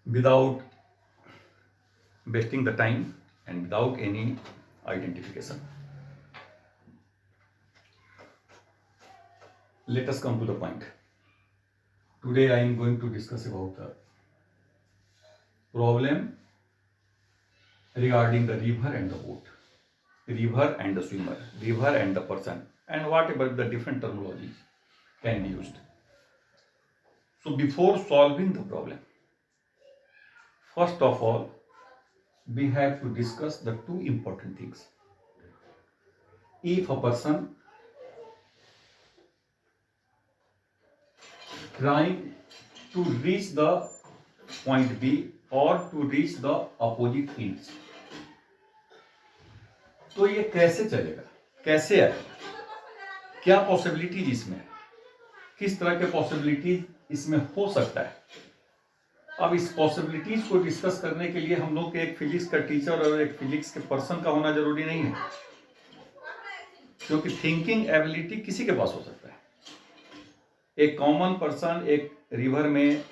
without wasting the time and without any identification. Let us come to the point. Today I am going to discuss about the problem regarding the river and the boat, river and the swimmer, river and the person, and whatever the different terminologies can be used. So before solving the problem, first of all, we have to discuss the two important things. If a person trying to reach the point B or to reach the opposite ends, तो ये कैसे चलेगा, कैसे आएगा, क्या possibilities इसमें, किस तरह के पॉसिबिलिटीज इसमें हो सकता है। अब इस पॉसिबिलिटीज को डिस्कस करने के लिए हम लोग के एक फिजिक्स का टीचर और एक फिजिक्स के पर्सन का होना जरूरी नहीं है, क्योंकि थिंकिंग एबिलिटी किसी के पास हो सकता है। एक कॉमन पर्सन एक रिवर में,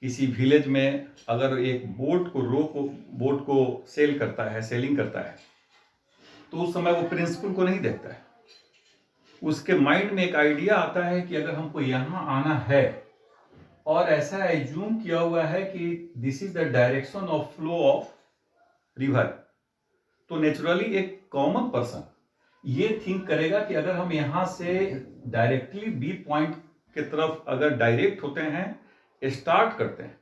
किसी विलेज में अगर एक बोट को सेल करता है, सेलिंग करता है, तो उस समय वो प्रिंसिपल को नहीं देखता है। उसके माइंड में एक आइडिया आता है कि अगर हमको यहां आना है, और ऐसा एज्यूम किया हुआ है कि this is the direction of flow of river, तो नेचुरली एक कॉमन पर्सन ये थिंक करेगा कि अगर हम यहां से डायरेक्टली बी पॉइंट की तरफ अगर डायरेक्ट होते हैं, स्टार्ट करते हैं,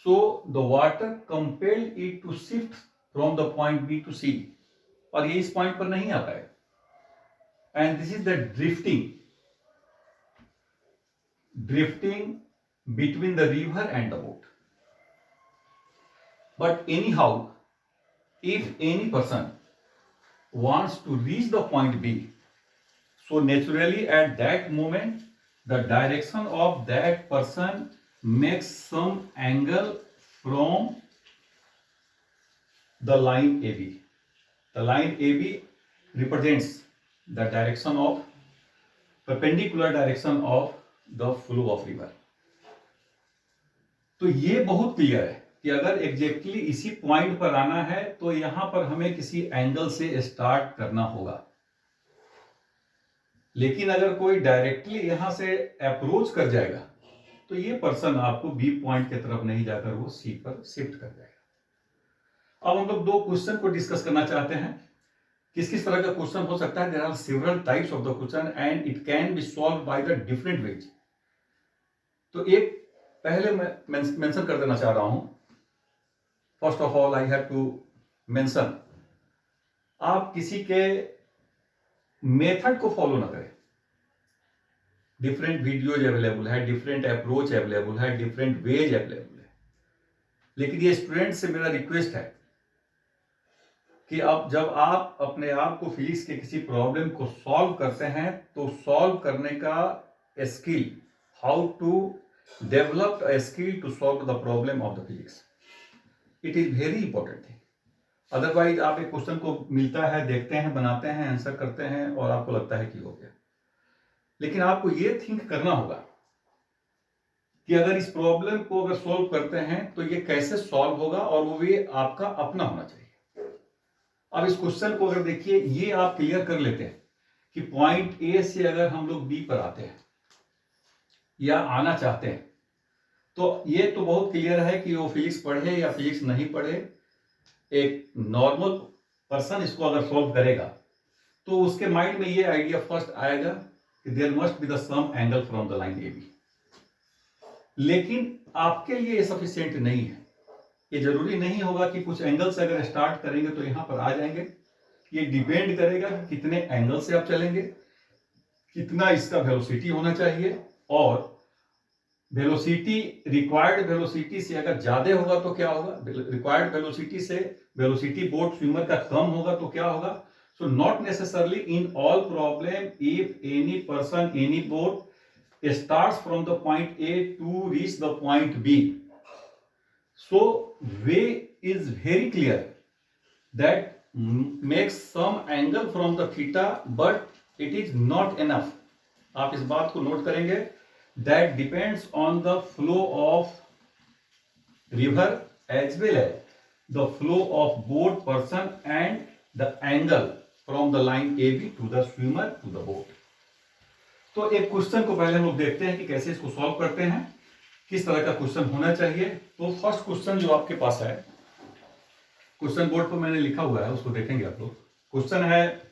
so the water compel it to shift from the point B to C, और ये इस पॉइंट पर नहीं आ पाएगा। And this is the drifting between the river and the boat. But anyhow, if any person wants to reach the point B, so naturally at that moment the direction of that person makes some angle from the line AB. The line AB represents the direction of perpendicular direction of the flow of river. तो ये बहुत clear है कि अगर exactly इसी point पर आना है तो यहां पर हमें किसी एंगल से स्टार्ट करना होगा। लेकिन अगर कोई डायरेक्टली यहां से अप्रोच कर जाएगा तो ये पर्सन आपको बी पॉइंट की तरफ नहीं जाकर वो सी पर शिफ्ट कर जाएगा। अब हम लोग दो क्वेश्चन को डिस्कस करना चाहते हैं। किस किस तरह का क्वेश्चन हो सकता है? There are several types of the question and it can be solved by the different ways. तो एक पहले मैं मेंशन कर देना चाह रहा हूं। First of all I have to mention, आप किसी के मेथड को फॉलो ना करें। डिफरेंट वीडियोज अवेलेबल है, डिफरेंट अप्रोच अवेलेबल है, डिफरेंट वेज अवेलेबल है, लेकिन ये स्टूडेंट से मेरा रिक्वेस्ट है कि अब जब आप अपने आप को फिजिक्स के किसी प्रॉब्लम को सॉल्व करते हैं तो सॉल्व करने का skill, how to develop a skill to solve the problem of the physics, it is very important thing. Otherwise आप एक क्वेश्चन को मिलता है, देखते हैं, बनाते हैं, आंसर करते हैं और आपको लगता है कि हो गया। लेकिन आपको ये थिंक करना होगा कि अगर इस प्रॉब्लम को अगर सॉल्व करते हैं तो ये कैसे सॉल्व होगा, और वो वे आपका अपना होना चाहिए। अब इस क्वेश्चन को अगर देखिए, ये आप क्लियर कर लेते हैं कि पॉइंट ए से अगर हम लोग बी पर आते हैं या आना चाहते हैं, तो ये तो बहुत क्लियर है कि वो फिजिक्स पढ़े या फिजिक्स नहीं पढ़े, एक नॉर्मल पर्सन इसको अगर सॉल्व करेगा तो उसके माइंड में ये आइडिया फर्स्ट आएगा कि there must be the some angle from the line A B. लेकिन आपके लिए ये सफिशिएंट नहीं है। ये जरूरी नहीं होगा कि कुछ एंगल से अगर स्टार्ट करेंगे तो यहां पर आ जाएंगे। ये डिपेंड करेगा कि कितने एंगल से आप चलेंगे, कितना इसका वेलोसिटी होना चाहिए, और वेलोसिटी, रिक्वायर्ड वेलोसिटी से अगर ज्यादा होगा तो क्या होगा, रिक्वायर्ड वेलोसिटी से वेलोसिटी बोट स्विमर का कम होगा तो क्या होगा। So not necessarily in all problem if any person, any boat starts from the point A to reach the point B, so way is very clear that makes some angle from the theta, but it is not enough. आप इस बात को note करेंगे, that depends on the flow of river as well as the flow of boat, person and the angle from the line AB to the swimmer to the boat. तो एक question को पहले हम लोग देखते हैं कि कैसे इसको सॉल्व करते हैं, किस तरह का क्वेश्चन होना चाहिए। तो फर्स्ट क्वेश्चन जो आपके पास है, क्वेश्चन बोर्ड पर मैंने लिखा हुआ है, उसको देखेंगे आप लोग। क्वेश्चन है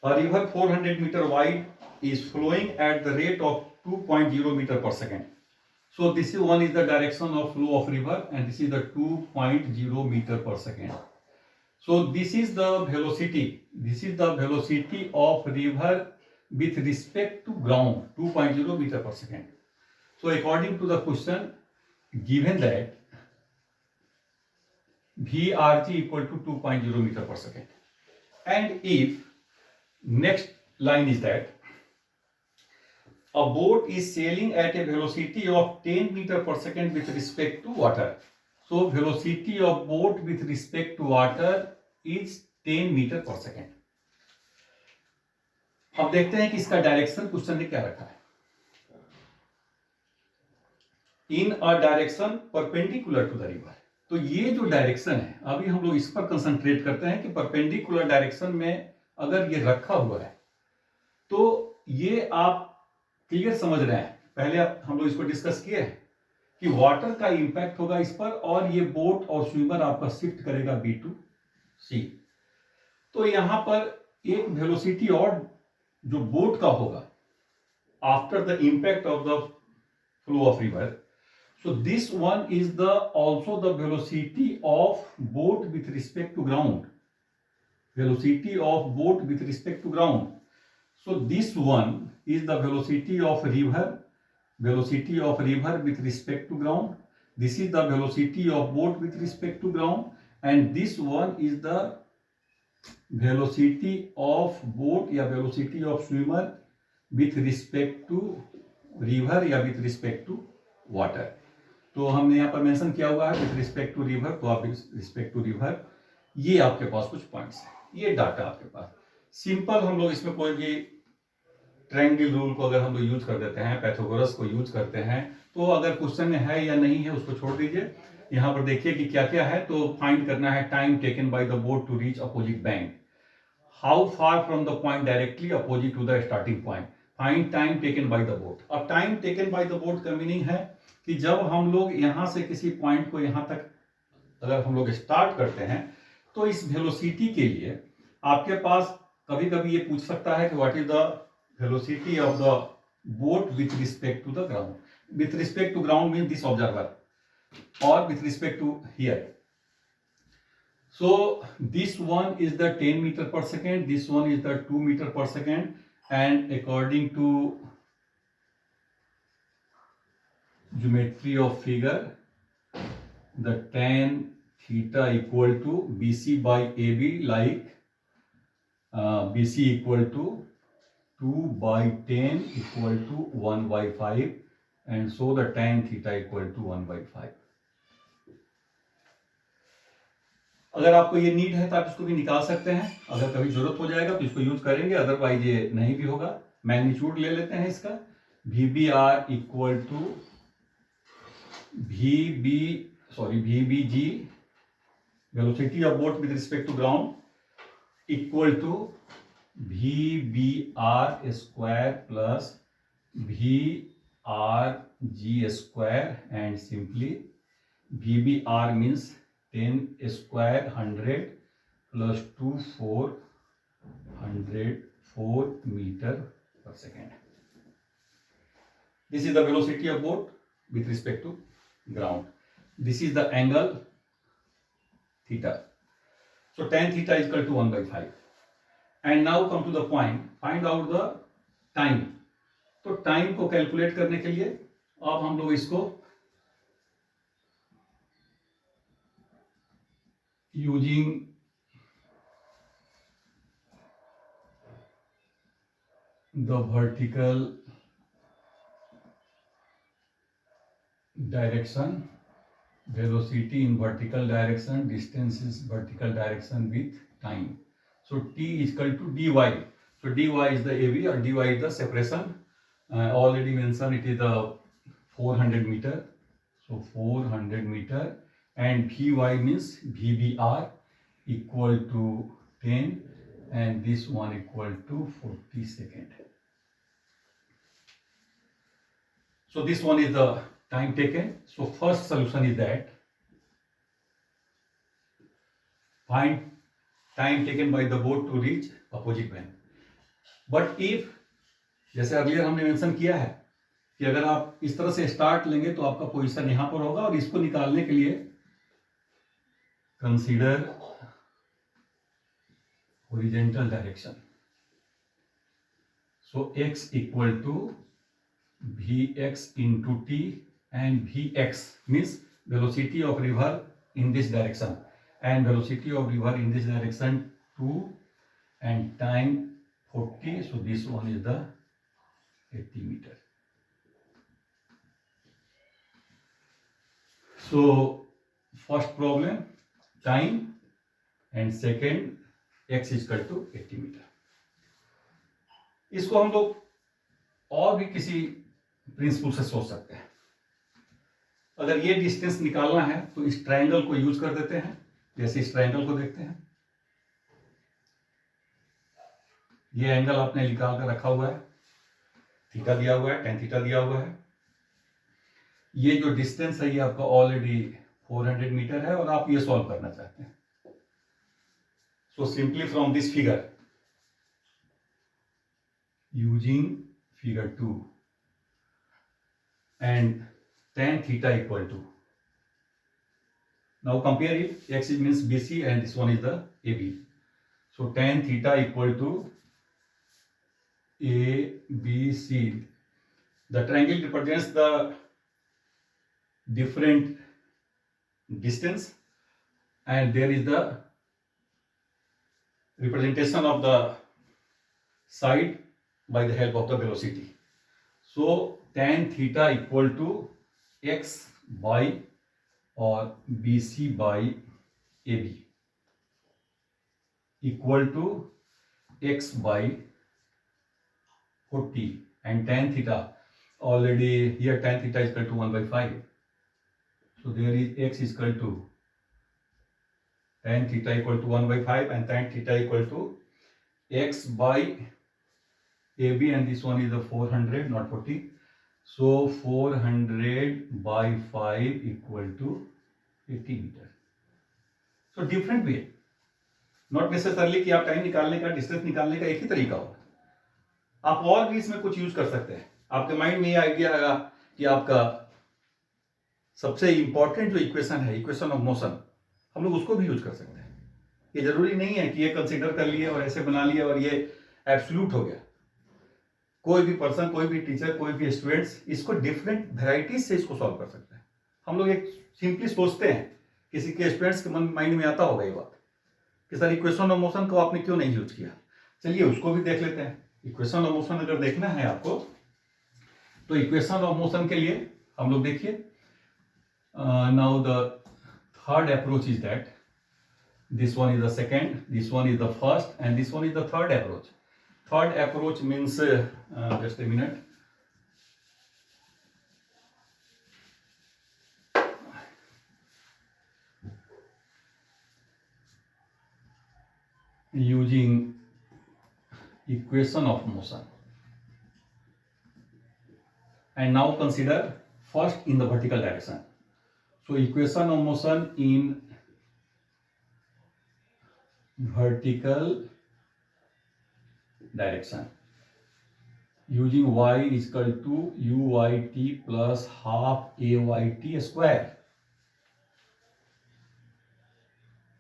a river 400 meter wide is flowing at the rate of 2.0 meter per second. So this is one is the direction of flow of river and this is the 2.0 meter per second. So this is the velocity. This is the velocity of river with respect to ground, 2.0 meter per second. So according to the question, given that VRG equal to 2.0 meter per second, and if next line is that a boat is sailing at a velocity of 10 meter per second with respect to water. So velocity of boat with respect to water is 10 meter per second. अब देखते हैं कि इसका direction question ने क्या रखा है। In a direction perpendicular to the river. तो ये जो डायरेक्शन है, अभी हम लोग इस पर कंसंट्रेट करते हैं कि परपेंडिकुलर डायरेक्शन में अगर ये रखा हुआ है तो ये आप क्लियर समझ रहे हैं। पहले हम लोग इसको डिस्कस किए हैं कि वाटर का इंपैक्ट होगा इस पर और ये बोट और स्विमर आपका शिफ्ट करेगा बी टू सी। तो यहां पर एक वेलोसिटी और जो बोट का होगा after the impact of the flow of river, so this one is the also the velocity of boat with respect to ground, velocity of boat with respect to ground. So this one is the velocity of river with respect to ground. This is the velocity of boat with respect to ground, and this one is the velocity of boat या velocity of swimmer with respect to river या with respect to water. तो हमने यहाँ पर mention किया हुआ है with respect to river, तो आप with respect to river, ये आपके पास कुछ पॉइंट्स हैं, ये डाटा आपके पास। सिंपल हम लोग इसमें कोई भी ट्रायंगल रूल को अगर हम लोग यूज कर देते हैं, पाइथागोरस को यूज करते हैं, तो अगर क्वेश्चन में है या नहीं है उसको छोड़ दीजिए। यहाँ पर देखिए कि क्या क्या है। तो फाइंड करना है time taken by the boat to reach opposite bank, how far from the point directly opposite to the starting point, find time taken by the boat. अब time taken by the boat का meaning है कि जब हम लोग यहाँ से किसी पॉइंट को यहाँ तक अगर हम लोग स्टार्ट करते हैं तो इस वेलोसिटी के लिए आपके पास कभी कभी ये पूछ सकता है कि what is the velocity of the boat with respect to the ground. With respect to ground mean this observer और with respect to here. So this one is the 10 meter per second, this one is the 2 meter per second, and according to geometry of figure the tan theta equal to BC by AB, like BC equal to 2 by 10 equal to 1 by 5, and so the tan theta equal to 1 by 5. अगर आपको ये need है तो आप इसको भी निकाल सकते हैं, अगर कभी जरूरत हो जाएगा तो इसको यूज करेंगे, अदरवाइज ये नहीं भी होगा। मैग्नीट्यूड ले लेते हैं इसका, VBR equal to VBG, velocity of boat with respect to ground, equal to VBR square plus VRG square, and simply VBR means 10 square 100 plus 2 404 meter per second. This is the velocity of boat with respect to ground. This is the angle theta. So tan theta is equal to 1 by 5. And now come to the point, find out the time. तो time को calculate करने के लिए अब हम लोग इसको using the vertical direction, velocity in vertical direction, distance is vertical direction with time. So T is equal to dy. So dy is the AB or dy is the separation. Already mentioned it is the 400 meter. So 400 meter, and Vy means VBR equal to 10, and this one equal to 40 second. So this one is the time taken. So first solution is that find time taken by the boat to reach opposite bank. But if, जैसे earlier हमने mention किया है कि अगर आप इस तरह से स्टार्ट लेंगे तो आपका पोजीशन यहां पर होगा, और इसको निकालने के लिए consider horizontal direction. So x equal to Vx into t, and Vx means velocity of river in this direction, and velocity of river in this direction 2, and time 40. So this one is the 80 meter. So first problem time, and second x is equal to 80 meter. इसको हम लोग और भी किसी principal से सोच सकते हैं. अगर ये डिस्टेंस निकालना है तो इस ट्रायंगल को यूज कर देते हैं. जैसे इस ट्रायंगल को देखते हैं, ये एंगल आपने निकाल कर रखा हुआ है, थीटा दिया हुआ है, tan थीटा दिया हुआ है. ये जो डिस्टेंस है ये आपका ऑलरेडी 400 मीटर है, और आप ये सॉल्व करना चाहते हैं. So simply from this figure, using figure 2, and tan theta equal to, now compare it, x means BC and this one is the AB. So tan theta equal to ABC. The triangle represents the different distance, and there is the representation of the side by the help of the velocity. So tan theta equal to x by or BC by AB equal to x by 40, and tan theta already here, tan theta is equal to 1 by 5. So there is x is equal to tan theta equal to 1 by 5, and tan theta equal to x by AB, and this one is the 400, not 40. So 400 by 5 equal to 80 meter. So different way, not necessarily कि आप time निकालने का, distance निकालने का एक ही तरीका हो. आप और भी इसमें कुछ यूज कर सकते हैं. आपके माइंड में ये आइडिया आएगा कि आपका सबसे इंपॉर्टेंट जो इक्वेशन है, इक्वेशन ऑफ मोशन, हम लोग उसको भी यूज कर सकते हैं. ये जरूरी नहीं है कि ये कंसीडर कर लिए और ऐसे बना लिया और ये एब्सोल्यूट हो गया. कोई भी पर्सन, कोई भी टीचर, कोई भी स्टूडेंट्स इसको डिफरेंट वेराइटीज से इसको सॉल्व कर सकते हैं. हम लोग एक सिंपली सोचते हैं, किसी के स्टूडेंट्स के मन माइंड में आता होगा ये बात कि सर इक्वेशन ऑफ मोशन को आपने क्यों नहीं यूज किया. चलिए उसको भी देख लेते हैं. इक्वेशन ऑफ मोशन अगर देखना है आपको, तो इक्वेशन ऑफ मोशन के लिए हम लोग देखिए, now the third approach is that this one is the second, this one is the first, and this one is the third approach. Third approach means just a minute. Using equation of motion, and now consider first in the vertical direction. So equation of motion in vertical direction, using y is equal to uyt plus half ayt square.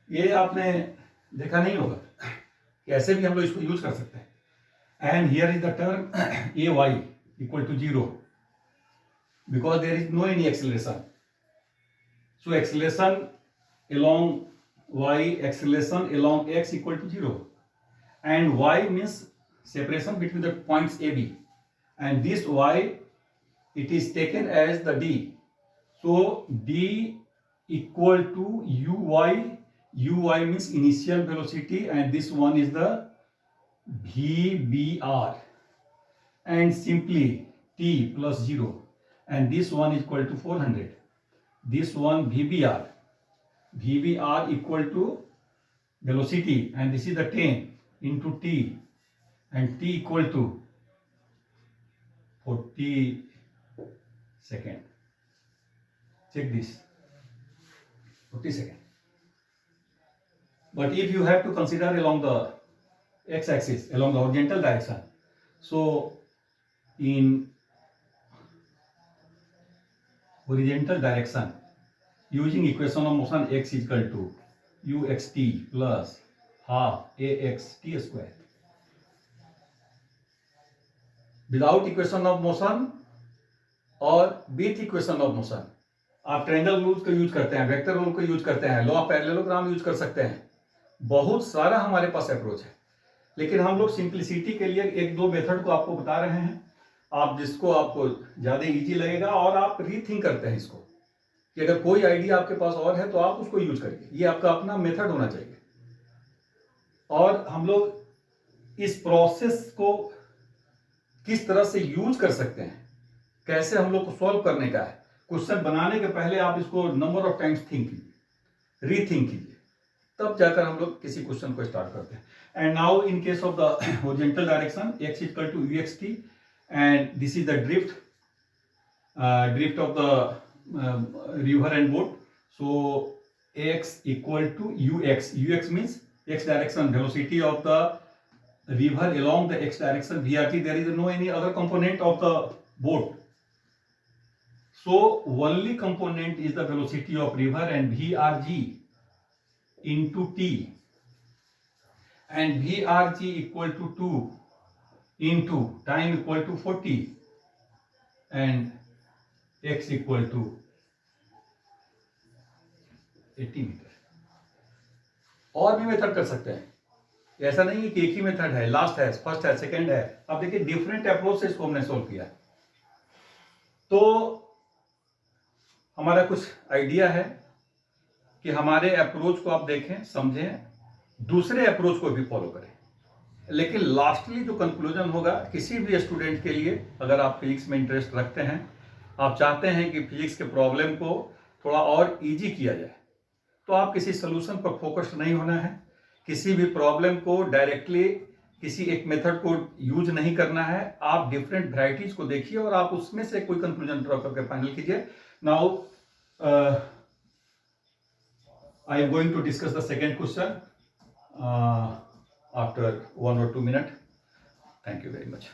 ये आपने देखा नहीं होगा कि ऐसे भी हम लोग इसको यूज कर सकते हैं. And here is the term ay equal to 0 because there is no any acceleration. So acceleration along y, acceleration along x equal to 0, and y means separation between the points AB, and this y it is taken as the d. So d equal to uy means initial velocity, and this one is the vbr, and simply t plus 0, and this one is equal to 400. this one VBR. VBR equal to velocity, and this is the 10 into t, and t equal to 40 second. Check this, 40 second. But if you have to consider along the x-axis, along the horizontal direction, so in horizontal direction, using equation of motion x is equal to uxt plus half axt square. Without equation of motion और with equation of motion, आप triangle rule को use करते हैं, vector rule को use करते हैं, law of parallelogram use कर सकते हैं, बहुत सारा हमारे पास अप्रोच है। लेकिन हम लोग सिंप्लिसिटी के लिए एक दो मेथड को आपको बता रहे हैं, आप जिसको आपको ज्यादा इजी लगेगा और आप रीथिंक करते हैं इसको कि अगर कोई आइडिया आपके पास और है तो आप उसको यूज करिए। ये आपका अपना मेथड होना चाहिए। और हम लोग इस प्रोसेस को किस तरह से यूज कर सकते हैं, कैसे हम लोग को सॉल्व करने का है, क्वेश्चन बनाने के पहले आप इसको नंबर ऑफ टाइम्स थिंक कीजिए, रीथिंक कीजिए, तब जाकर हम लोग किसी क्वेश्चन को स्टार्ट करते हैं। And now in case of the horizontal direction, x equal to uxt, and this is the drift of the river and boat. So x equal to ux. Ux means x direction, velocity of the river along the x direction. VRT, there is no any other component of the boat. So only component is the velocity of river, and VRG into t, and VRG equal to 2 into time equal to 40, and x equal to 80 metre. और भी method कर सकते हैं, ऐसा नहीं है कि एक ही मेथड है, लास्ट है, फर्स्ट है, सेकंड है। अब देखिए डिफरेंट अप्रोच से इसको हमने सोल्व किया। तो हमारा कुछ आइडिया है कि हमारे अप्रोच को आप देखें, समझें, दूसरे अप्रोच को भी फॉलो करें। लेकिन लास्टली जो कंक्लूजन होगा किसी भी स्टूडेंट के लिए, अगर आप फिजिक्स में इंटरेस्ट रखते हैं, आप चाहते हैं कि फिजिक्स के प्रॉब्लम को थोड़ा और इजी किया जाए, तो आप किसी सोल्यूशन पर फोकस नहीं होना है, किसी भी प्रॉब्लम को डायरेक्टली किसी एक मेथड को यूज नहीं करना है। आप डिफरेंट वैरायटीज को देखिए और आप उसमें से कोई कंक्लूजन ड्रॉ करके फाइनल कीजिए। Now I am going to discuss the second question after 1 or 2 minutes. Thank you very much.